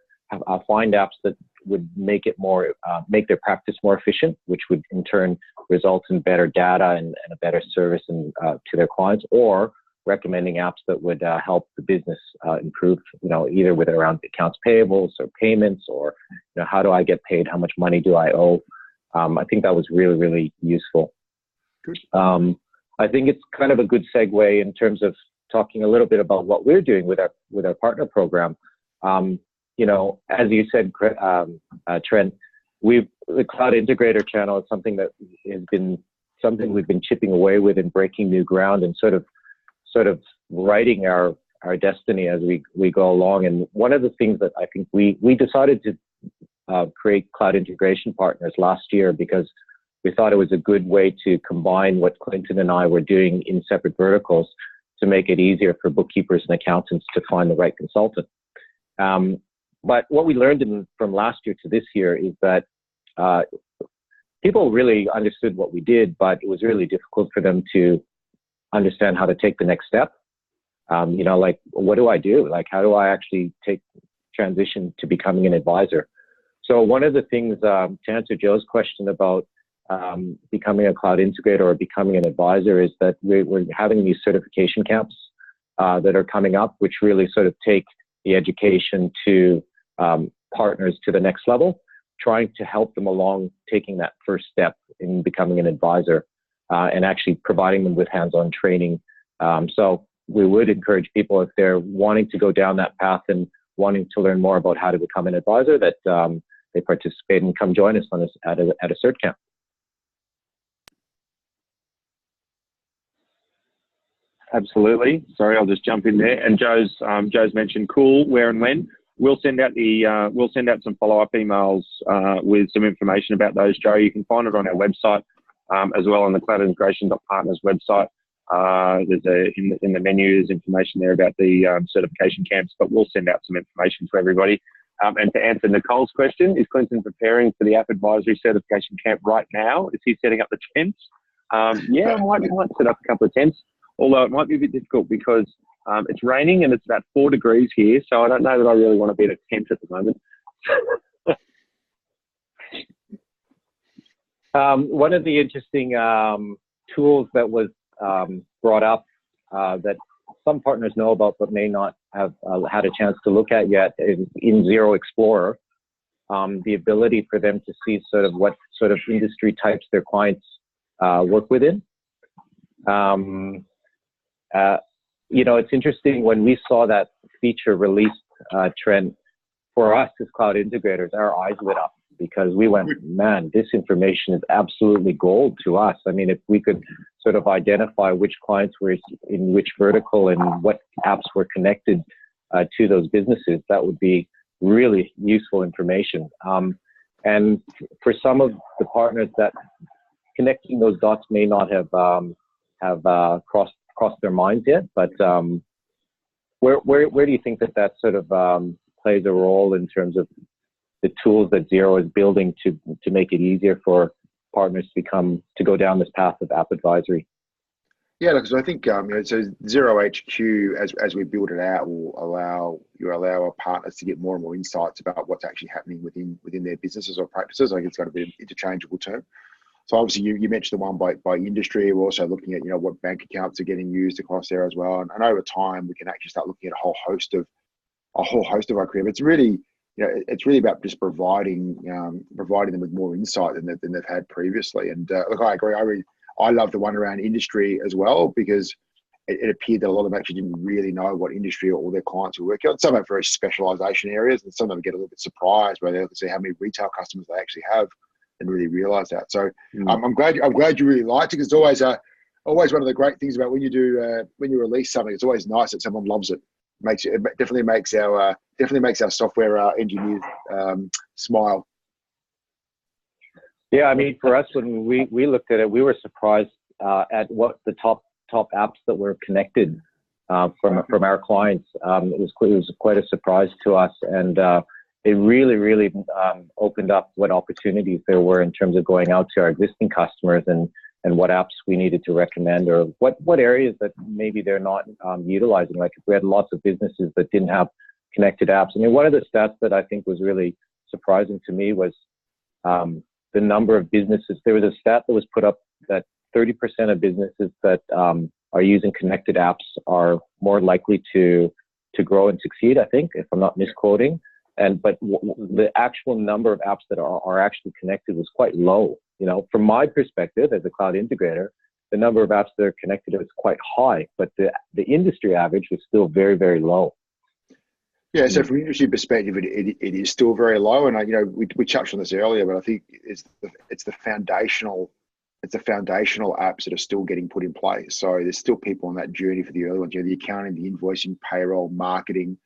find apps that would make it more, make their practice more efficient, which would in turn result in better data and a better service to their clients, or recommending apps that would help the business improve, either with around accounts payables or payments, or, how do I get paid? How much money do I owe? I think that was really, really useful. Good. I think it's kind of a good segue in terms of talking a little bit about what we're doing with our partner program. As you said, Trent, the Cloud Integrator channel is something that has been something we've been chipping away with and breaking new ground, and sort of writing our destiny as we go along. And one of the things that I think we decided to create Cloud-Integration.Partners last year, because we thought it was a good way to combine what Clinton and I were doing in separate verticals to make it easier for bookkeepers and accountants to find the right consultant. But what we learned from last year to this year is that people really understood what we did, but it was really difficult for them to understand how to take the next step. Like, what do I do? Like, how do I actually transition to becoming an advisor? So one of the things, to answer Joe's question about becoming a cloud integrator or becoming an advisor, is that we're having these certification camps that are coming up, which really sort of take the education to partners to the next level, trying to help them along taking that first step in becoming an advisor, and actually providing them with hands-on training. So we would encourage people, if they're wanting to go down that path and wanting to learn more about how to become an advisor, that they participate and come join us at a cert camp. Absolutely. Sorry, I'll just jump in there. And Joe's mentioned cool, where and when. We'll send out some follow-up emails with some information about those, Joe. You can find it on our website, as well on the Cloudintegration.Partners website. There's in the menu, there's information there about the certification camps, but we'll send out some information to everybody. And to answer Nicole's question, is Clinton preparing for the App Advisory certification camp right now? Is he setting up the tents? Yeah, I might set up a couple of tents, although it might be a bit difficult because it's raining and it's about 4 degrees here, so I don't know that I really want to be in a tent at the moment. One of the interesting tools that was brought up that some partners know about but may not have had a chance to look at yet is in Xero Explorer, the ability for them to see sort of what sort of industry types their clients work within. It's interesting, when we saw that feature released, Trent, for us as cloud integrators, our eyes lit up, because we went, man, this information is absolutely gold to us. I mean, if we could sort of identify which clients were in which vertical and what apps were connected to those businesses, that would be really useful information. And for some of the partners, that connecting those dots may not have crossed their minds yet, but where do you think that sort of plays a role in terms of the tools that Xero is building to make it easier for partners to go down this path of App Advisory? Yeah, because I think so Xero HQ as we build it out will allow our partners to get more and more insights about what's actually happening within their businesses or practices. I think it's going to be an interchangeable term. So obviously you mentioned the one by industry. We're also looking at what bank accounts are getting used across there as well, and over time we can actually start looking at a whole host of our career. But it's really about just providing them with more insight than they've had previously. And look, I agree. I love the one around industry as well, because it appeared that a lot of them actually didn't really know what industry or all their clients were working on. Some have very specialization areas, and some of them get a little bit surprised when they see how many retail customers they actually have and really realize that. So I'm glad you really liked it, because it's always one of the great things about when you release something. It's always nice that someone loves it. It definitely makes our software engineers smile. Yeah, I mean, for us, when we looked at it, we were surprised at what the top apps that were connected from our clients. It was quite a surprise to us, and it really opened up what opportunities there were in terms of going out to our existing customers and what apps we needed to recommend, or what areas that maybe they're not utilizing. Like if we had lots of businesses that didn't have connected apps. I mean, one of the stats that I think was really surprising to me was the number of businesses. There was a stat that was put up that 30% of businesses that are using connected apps are more likely to grow and succeed, I think, if I'm not misquoting. But the actual number of apps that are actually connected was quite low. From my perspective as a cloud integrator, the number of apps that are connected is quite high, but the industry average was still very, very low. Yeah, so from an industry perspective, it is still very low, and we touched on this earlier, but I think it's the foundational apps that are still getting put in place. So there's still people on that journey for the early ones. The accounting, the invoicing, payroll, marketing.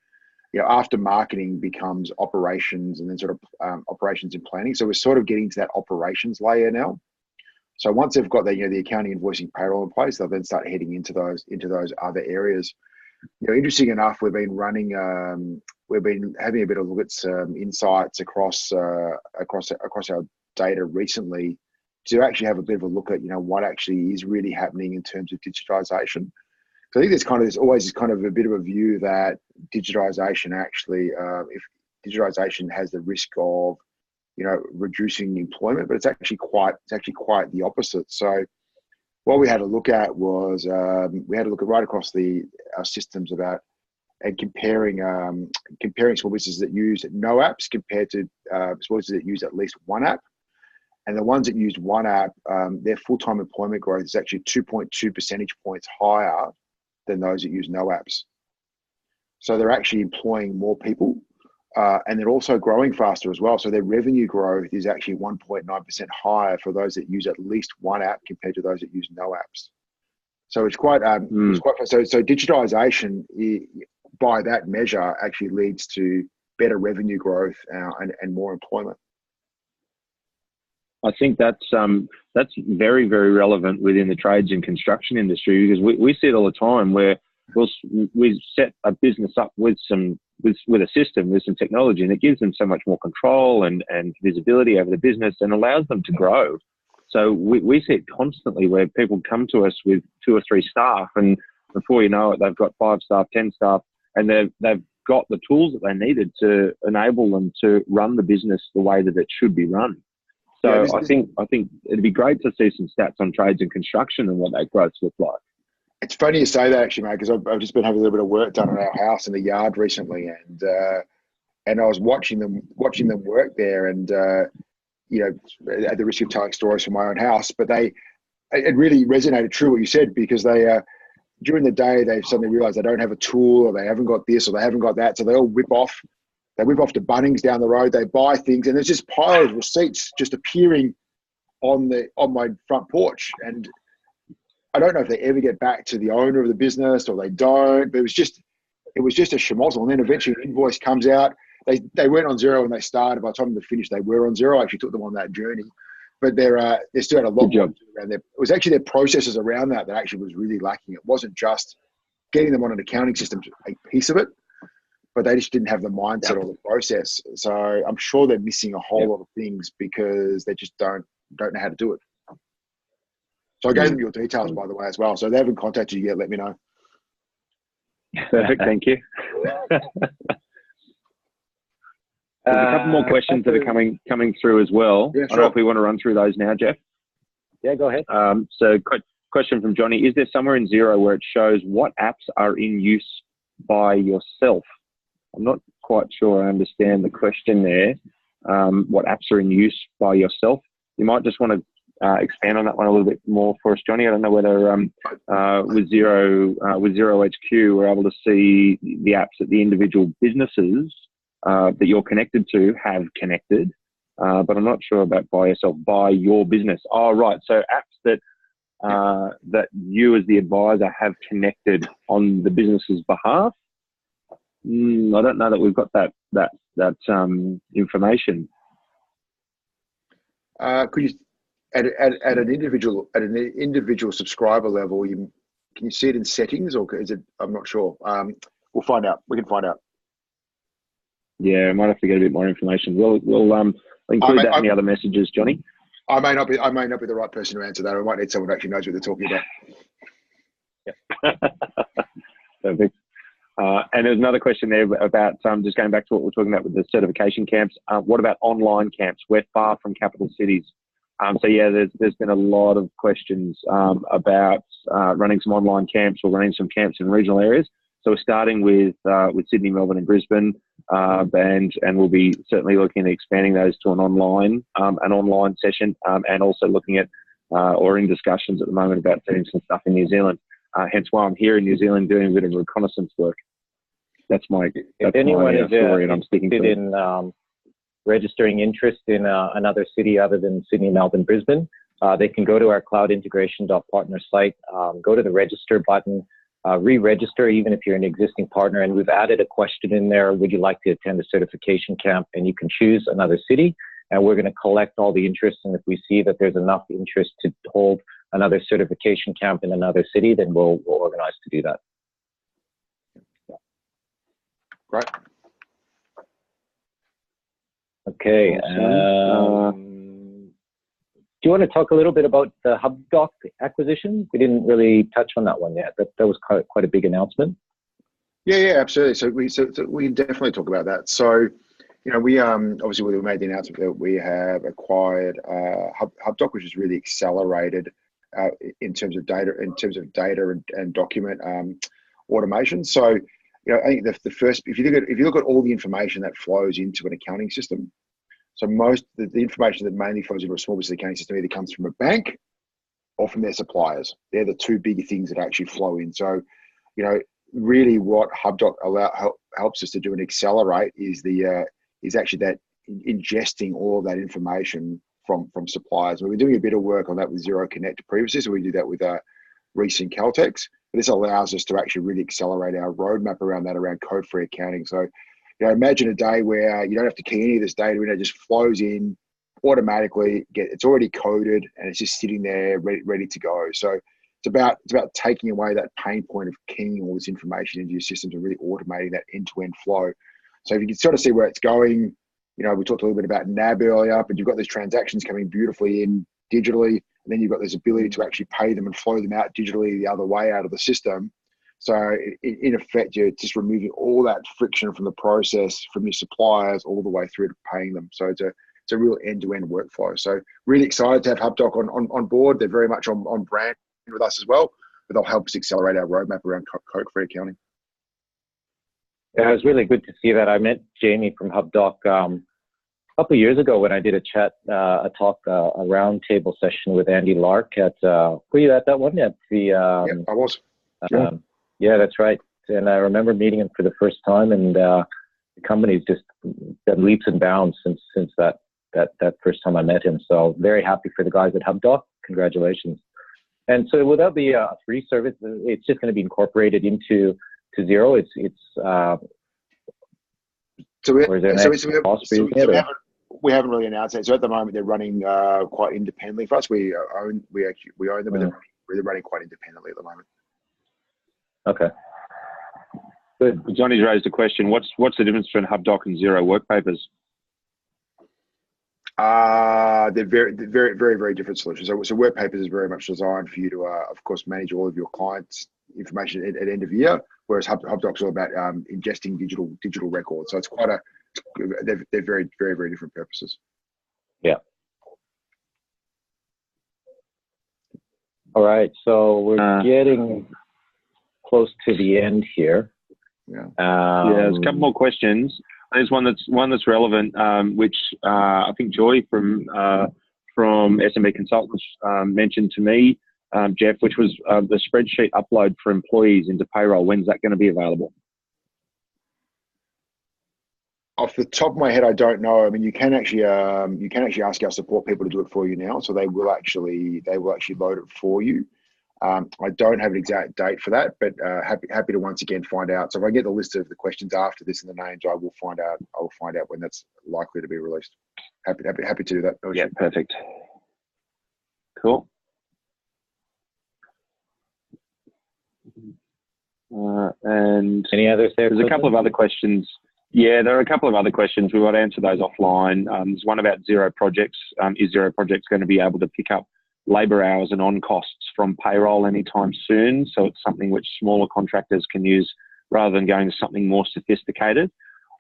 After marketing becomes operations, and then sort of operations and planning. So we're sort of getting to that operations layer now. So once they've got the accounting, invoicing, payroll in place, they'll then start heading into those other areas. Interesting enough, we've been having a bit of a look at some insights across our data recently to actually have a bit of a look at what actually is really happening in terms of digitization. So I think there's always kind of a bit of a view that digitization actually, if digitization has the risk of reducing employment, but it's actually quite the opposite. So what we had to look at was right across our systems about and comparing small businesses that use no apps compared to small businesses that use at least one app. And the ones that used one app, their full-time employment growth is actually 2.2 percentage points higher than those that use no apps. So they're actually employing more people, and they're also growing faster as well. So their revenue growth is actually 1.9% higher for those that use at least one app compared to those that use no apps. So it's quite so digitization by that measure actually leads to better revenue growth and more employment. I think that's very, very relevant within the trades and construction industry, because we see it all the time where we set a business up with a system, with some technology, and it gives them so much more control and visibility over the business and allows them to grow. So we see it constantly where people come to us with 2 or 3 staff, and before you know it, they've got 5 staff, 10 staff, and they've got the tools that they needed to enable them to run the business the way that it should be run. So I think it'd be great to see some stats on trades and construction and what that growth looks like. It's funny you say that, actually, mate, because I've just been having a little bit of work done on our house in the yard recently, and I was watching them work there, and at the risk of telling stories from my own house, but it really resonated true what you said, because they during the day they suddenly realise they don't have a tool, or they haven't got this, or they haven't got that, so they all whip off. They whip off to Bunnings down the road. They buy things, and there's just piles of receipts just appearing on my front porch. And I don't know if they ever get back to the owner of the business or they don't. But it was just a schmozzle. And then eventually an invoice comes out. They weren't on Xero when they started. By the time they finished, they were on Xero. I actually took them on that journey. But they still had a lot more to do around there. It was actually their processes around that actually was really lacking. It wasn't just getting them on an accounting system, a piece of it, but they just didn't have the mindset or the process. So I'm sure they're missing a whole lot of things because they just don't know how to do it. So I gave them your details, by the way, as well. So they haven't contacted you yet. Let me know. Perfect, thank you. There's a couple more questions that are coming through as well. Yeah, I don't know if we want to run through those now, Jeff. Yeah, go ahead. So question from Johnny, is there somewhere in Xero where it shows what apps are in use by yourself? I'm not quite sure I understand the question there. What apps are in use by yourself? You might just want to expand on that one a little bit more for us, Johnny. I don't know whether with Xero HQ, we're able to see the apps that the individual businesses that you're connected to have connected, but I'm not sure about by yourself, by your business. Oh, right. So apps that that you as the advisor have connected on the business's behalf. I don't know that we've got that information. Could you at an individual subscriber level? Can you see it in settings, or is it? I'm not sure. We'll find out. We can find out. Yeah, I might have to get a bit more information. We'll include that in the other messages, Johnny. I may not be the right person to answer that. I might need someone who actually knows what they're talking about. Yep. Perfect. And there's another question there about just going back to what we're talking about with the certification camps. What about online camps? We're far from capital cities. So yeah, there's been a lot of questions about running some online camps or running some camps in regional areas. So we're starting with Sydney, Melbourne, and Brisbane, and we'll be certainly looking at expanding those to an online session, and also looking at or in discussions at the moment about doing some stuff in New Zealand. Hence why I'm here in New Zealand doing a bit of reconnaissance work. That's my story, and I'm sticking to it. In registering interest in another city other than Sydney, Melbourne, Brisbane, they can go to our Cloudintegration.Partners site, go to the register button, re-register even if you're an existing partner, and we've added a question in there, would you like to attend a certification camp? And you can choose another city, and we're going to collect all the interest, and if we see that there's enough interest to hold another certification camp in another city, then we'll organize to do that. Great. Okay. Do you want to talk a little bit about the HubDoc acquisition? We didn't really touch on that one yet. That was quite a big announcement. Yeah, absolutely. So we can definitely talk about that. So, we obviously we made the announcement that we have acquired HubDoc, which has really accelerated in terms of data and document automation. So, I think the first, if you look at all the information that flows into an accounting system, so most the information that mainly flows into a small business accounting system either comes from a bank or from their suppliers. They're the two big things that actually flow in. So, really what HubDoc helps us to do and accelerate is actually that ingesting all of that information from suppliers. We've been doing a bit of work on that with Xero Connect previously, so we do that with recent Caltex. But this allows us to actually really accelerate our roadmap around code-free accounting. So, imagine a day where you don't have to key any of this data in; it just flows in automatically. It's already coded and it's just sitting there ready to go. So it's about taking away that pain point of keying all this information into your systems and really automating that end-to-end flow. So if you can sort of see where it's going, we talked a little bit about NAB earlier, but you've got these transactions coming beautifully in digitally, and then you've got this ability to actually pay them and flow them out digitally the other way out of the system. So in effect, you're just removing all that friction from the process, from your suppliers, all the way through to paying them. So it's a real end-to-end workflow. So really excited to have HubDoc on board. They're very much on brand with us as well, but they'll help us accelerate our roadmap around code-free accounting. Yeah, it was really good to see that. I met Jamie from HubDoc a couple of years ago when I did a roundtable session with Andy Lark at, were you at that one? At the, yeah, I was. Yeah, that's right. And I remember meeting him for the first time, and the company's just done leaps and bounds since that first time I met him. So very happy for the guys at HubDoc. Congratulations. And so without the free service, it's just going to be incorporated into Xero. We haven't really announced it. So at the moment they're running quite independently for us. We own them, but they're running quite independently at the moment. Okay. Good. Johnny's raised a question. What's the difference between HubDoc and Xero work papers? They're very different solutions. So Web Papers is very much designed for you to, of course, manage all of your clients' information at end of year, whereas HubDoc's all about ingesting digital records. So it's quite they're very different purposes. Yeah. All right, so we're getting close to the end here. Yeah. There's a couple more questions. There's one that's relevant, which I think Joy from SMB Consultants mentioned to me, Jeff, which was the spreadsheet upload for employees into payroll. When's that going to be available? Off the top of my head, I don't know. I mean, you can actually ask our support people to do it for you now, so they will actually load it for you. I don't have an exact date for that, but happy to once again find out. So if I get the list of the questions after this and the names, I will find out when that's likely to be released. Happy to do that. Yeah, perfect. Cool. And any others there? There's a couple of other questions. Yeah, there are a couple of other questions. We might answer those offline. There's one about Xero projects. Is Xero projects going to be able to pick up labour hours and on costs from payroll anytime soon? So it's something which smaller contractors can use rather than going to something more sophisticated.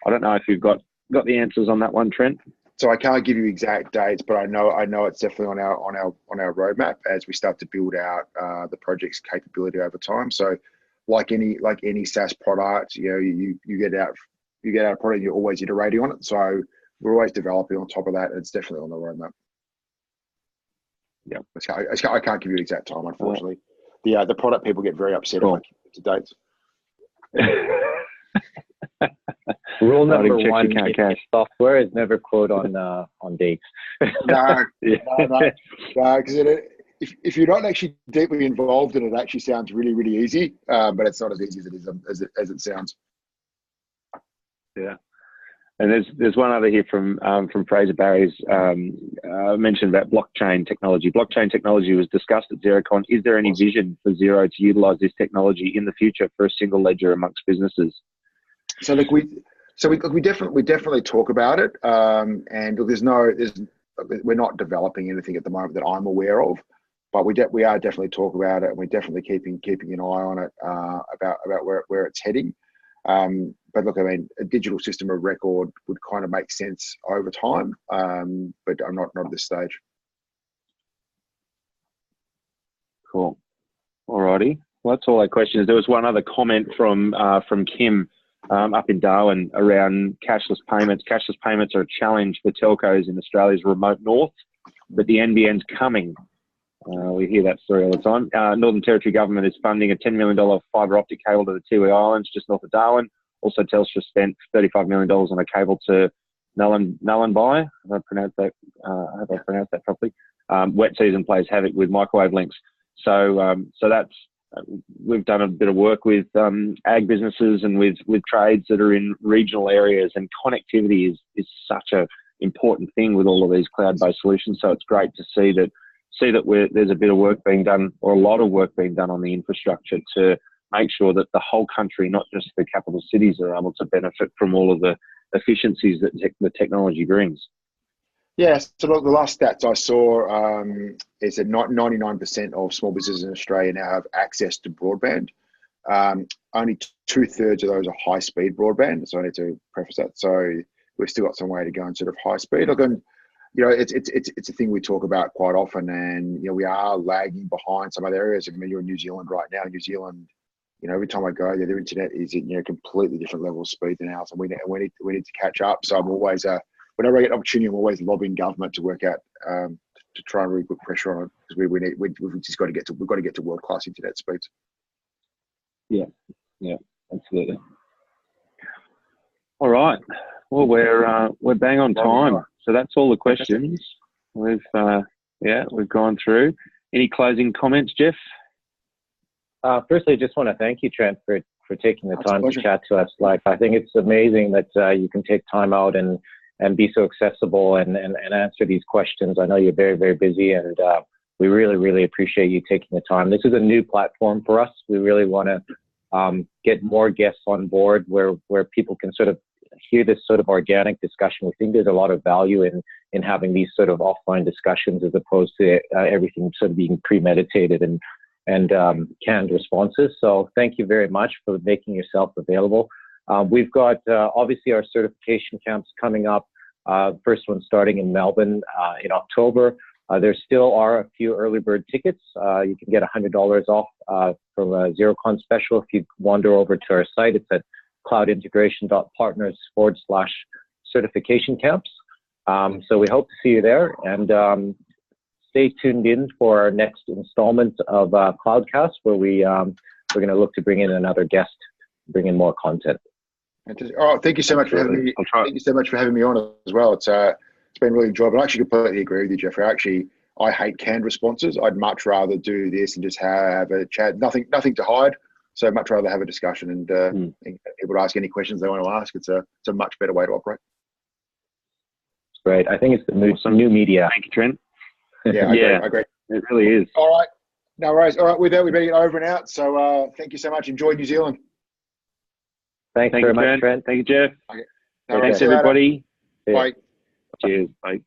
I don't know if you've got the answers on that one, Trent. So I can't give you exact dates, but I know it's definitely on our roadmap as we start to build out the project's capability over time. So like any SaaS product, you get out a product, you're always iterating on it. So we're always developing on top of that. It's definitely on the roadmap. Yeah, I can't give you an exact time, unfortunately. The product people get very upset if I keep to dates. Rule number one: software is never quote on dates. No, because if you're not actually deeply involved in it, actually sounds really, really easy, but it's not as easy as it sounds. Yeah. And there's one other here from Fraser Barry's mentioned about blockchain technology. Blockchain technology was discussed at Xerocon. Is there any vision for Xero to utilise this technology in the future for a single ledger amongst businesses? So look, we definitely talk about it. And look, we're not developing anything at the moment that I'm aware of, but we are definitely talking about it, and we're definitely keeping an eye on it about where it's heading. But look, I mean, a digital system of record would kind of make sense over time, but I'm not at this stage. Cool. Alrighty. Well, that's all our questions. There was one other comment from Kim up in Darwin around cashless payments. Cashless payments are a challenge for telcos in Australia's remote north, but the NBN's coming. We hear that story all the time. Northern Territory Government is funding a $10 million fibre optic cable to the Tiwi Islands, just north of Darwin. Also, Telstra spent $35 million on a cable to Nullarbor. I hope I pronounced that properly. Wet season plays havoc with microwave links. So that's we've done a bit of work with ag businesses and with trades that are in regional areas, and connectivity is such a important thing with all of these cloud-based solutions. So it's great to see that there's a bit of work being done, or a lot of work being done on the infrastructure to make sure that the whole country, not just the capital cities, are able to benefit from all of the efficiencies that the technology brings. Yes, so look, the last stats I saw is that 99% of small businesses in Australia now have access to broadband. Only 2/3 of those are high-speed broadband, so I need to preface that. So we've still got some way to go in sort of high speed. Look, and it's a thing we talk about quite often, and we are lagging behind some other areas. I mean, you're in New Zealand right now. New Zealand, every time I go there, their internet is at completely different level of speed than ours, and we need to catch up. So I'm always whenever I get an opportunity, I'm always lobbying government to work out to try and really put pressure on it, because we've just got to get to world class internet speeds. Yeah, absolutely. All right. Well, we're bang on time. So that's all the questions we've gone through. Any closing comments, Jeff? Firstly, I just want to thank you, Trent, for taking the time to chat to us. I think it's amazing that you can take time out and be so accessible and answer these questions. I know you're very, very busy, and we really, really appreciate you taking the time. This is a new platform for us. We really want to get more guests on board where people can sort of hear this sort of organic discussion. We think there's a lot of value in having these sort of offline discussions as opposed to everything sort of being premeditated and canned responses. So thank you very much for making yourself available. We've got obviously our certification camps coming up. First one starting in Melbourne in October. There still are a few early bird tickets. You can get $100 off from a Xerocon special if you wander over to our site. It's at Cloudintegration.Partners /certification camps. So we hope to see you there, and stay tuned in for our next installment of Cloudcast, where we're going to look to bring in another guest, bring in more content. Oh, thank you so much for having me. Thank you so much for having me on as well. It's been really enjoyable. I actually completely agree with you, Jeffrey. I hate canned responses. I'd much rather do this and just have a chat. Nothing to hide. So I'd much rather have a discussion and people to ask any questions they want to ask. It's a much better way to operate. Great. I think it's some new media. Thank you, Trent. Yeah, I agree. It really is. All right. No worries. All right, with that, we better get over and out. So thank you so much. Enjoy New Zealand. Thanks very much, Trent. Thank you, Jeff. Okay. Thanks, everybody. Bye. Cheers. Bye.